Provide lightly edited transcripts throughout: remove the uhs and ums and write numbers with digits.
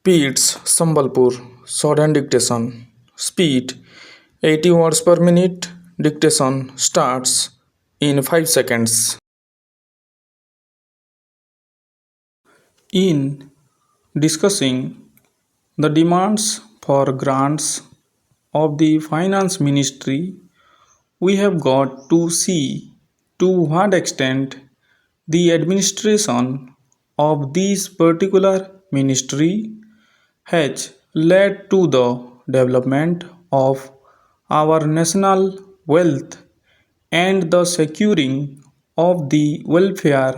Speeds Sambalpur Sudden dictation. Speed 80 words per minute. Dictation starts in 5 seconds. In discussing the demands for grants of the Finance Ministry, we have got to see to what extent the administration of this particular ministry has led to the development of our national wealth and the securing of the welfare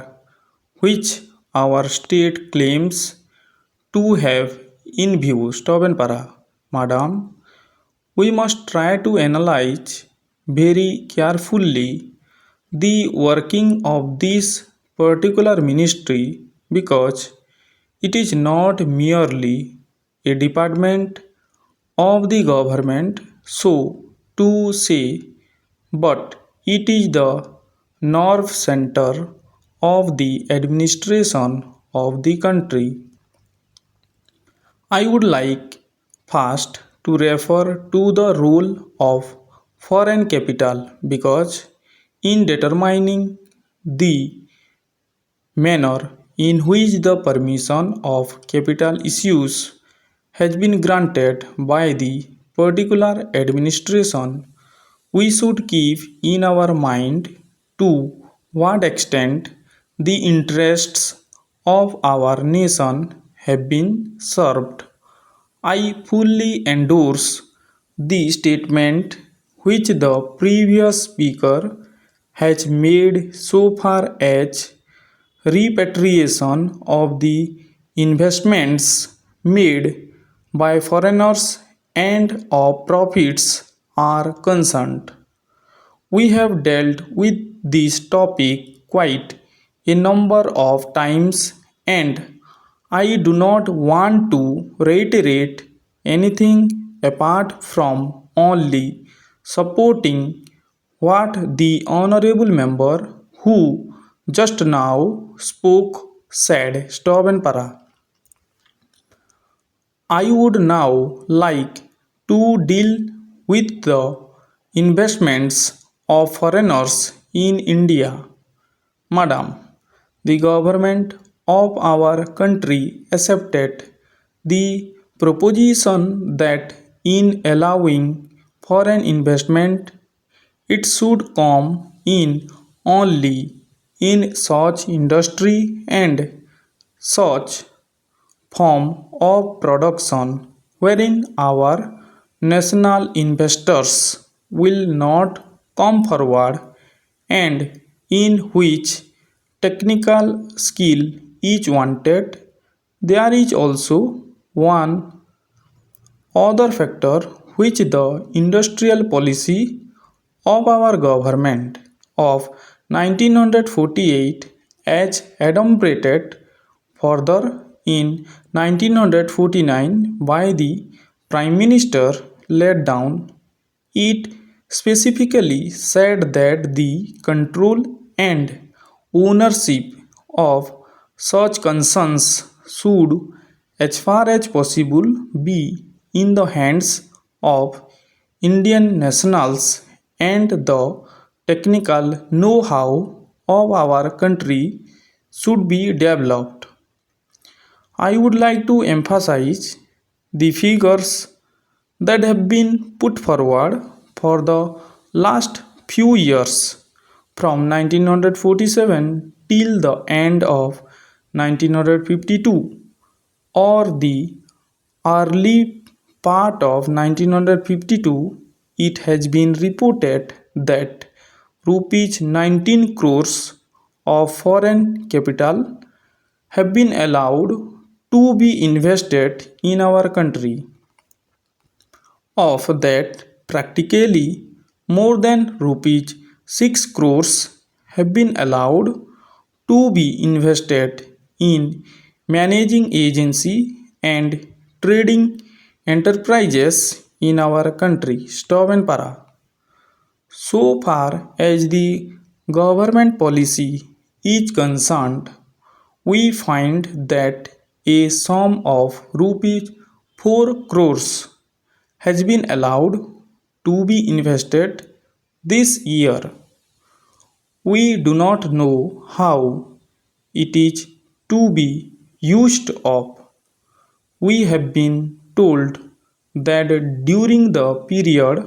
which our state claims to have in view. Stop and para. Madam, we must try to analyze very carefully the working of this particular ministry because it is not merely a department of the government, so to say, but it is the nerve center of the administration of the country. I would like first to refer to the role of foreign capital because in determining the manner in which the permission of capital issues has been granted by the particular administration, we should keep in our mind to what extent the interests of our nation have been served. I fully endorse the statement which the previous speaker has made so far as repatriation of the investments made by foreigners and of profits are concerned. We have dealt with this topic quite a number of times, and I do not want to reiterate anything apart from only supporting what the honorable member who just now spoke said. Stop and para. I would now like to deal with the investments of foreigners in India. Madam, the government of our country accepted the proposition that in allowing foreign investment, it should come in only in such industry and such form of production wherein our national investors will not come forward and in which technical skill is wanted. There is also one other factor which the industrial policy of our government of 1948 as adumbrated further in 1949 by the Prime Minister laid down. It specifically said that the control and ownership of such concerns should, as far as possible, be in the hands of Indian nationals, and the technical know-how of our country should be developed. I would like to emphasize the figures that have been put forward for the last few years from 1947 till the end of 1952 or the early part of 1952. It has been reported that rupees 19 crores of foreign capital have been allowed to be invested in our country. Of that, practically more than rupees 6 crores have been allowed to be invested in managing agency and trading enterprises in our country. Stop and para. So far as the government policy is concerned, we find that a sum of rupees 4 crores has been allowed to be invested this year. We do not know how it is to be used up. We have been told that during the period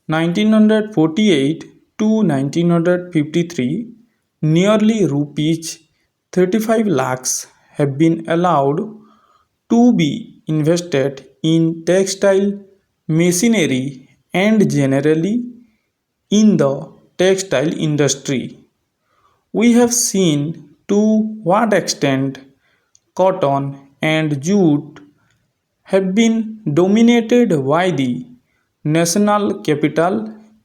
1948 to 1953, nearly rupees 35 lakhs have been allowed to be invested in textile machinery and generally in the textile industry. We have seen to what extent cotton and jute have been dominated by the national capital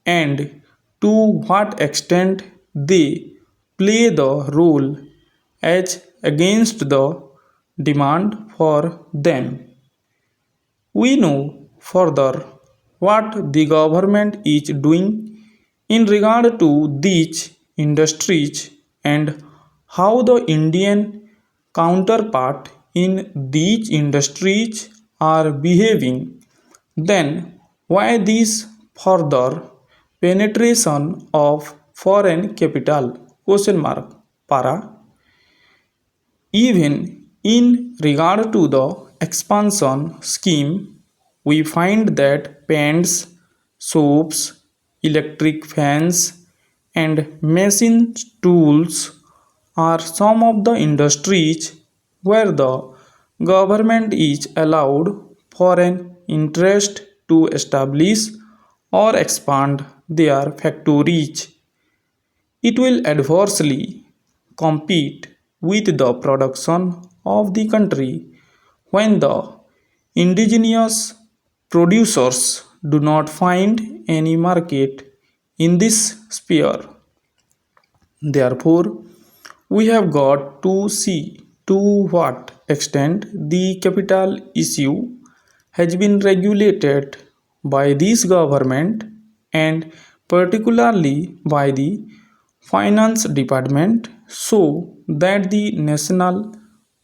and to what extent they play the role as against the demand for them. We know further what the government is doing in regard to these industries and how the Indian counterpart in these industries are behaving. Then why this further penetration of foreign capital? Question mark. Para. Even in regard to the expansion scheme, we find that paints, soaps, electric fans, and machine tools are some of the industries where the government is allowed foreign interest to establish or expand their factories. It will adversely compete with the production of the country when the indigenous producers do not find any market in this sphere. Therefore, we have got to see to what extent the capital issue has been regulated by this government and particularly by the finance department so that the national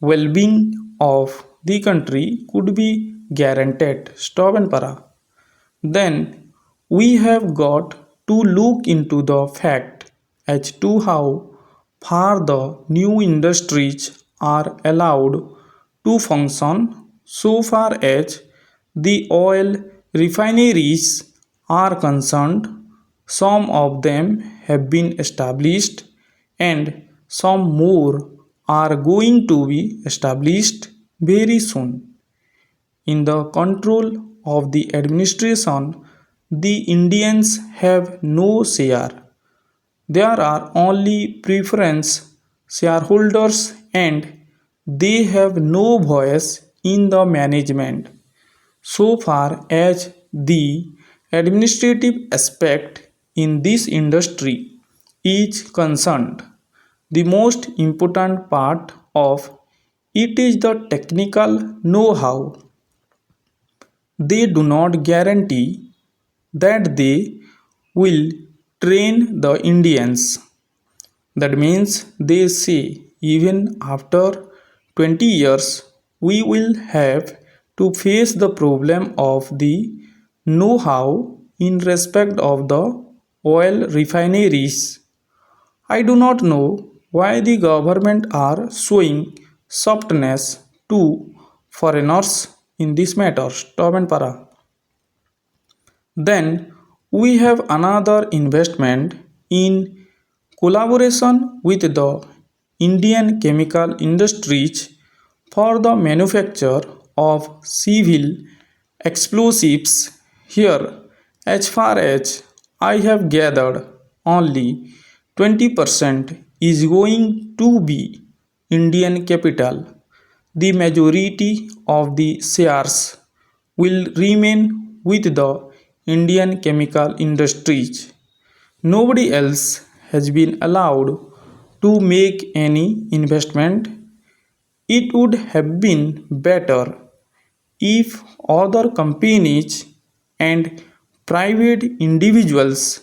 well-being of the country could be guaranteed. Stop and para. Then we have got to look into the fact as to how far the new industries are allowed to function so far as the oil refineries are concerned. Some of them have been established and some more are going to be established very soon. In the control of the administration, the Indians have no share. There are only preference shareholders and they have no voice in the management. So far as the administrative aspect in this industry is concerned, the most important part of it is the technical know-how. They do not guarantee that they will train the Indians. That means they say even after 20 years we will have to face the problem of the know-how in respect of the oil refineries. I do not know why the government are showing softness to foreigners in this matter. Stop and para. Then we have another investment in collaboration with the Indian chemical industries for the manufacture of civil explosives. Here, as far as I have gathered, only 20% is going to be Indian capital. The majority of the shares will remain with the Indian chemical industries. Nobody else has been allowed to make any investment. It would have been better if other companies and private individuals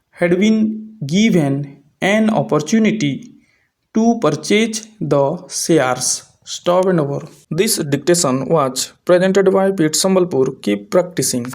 had been given an opportunity to purchase the shares. Stop and over. This dictation was presented by Pete Sambalpur. Keep practicing.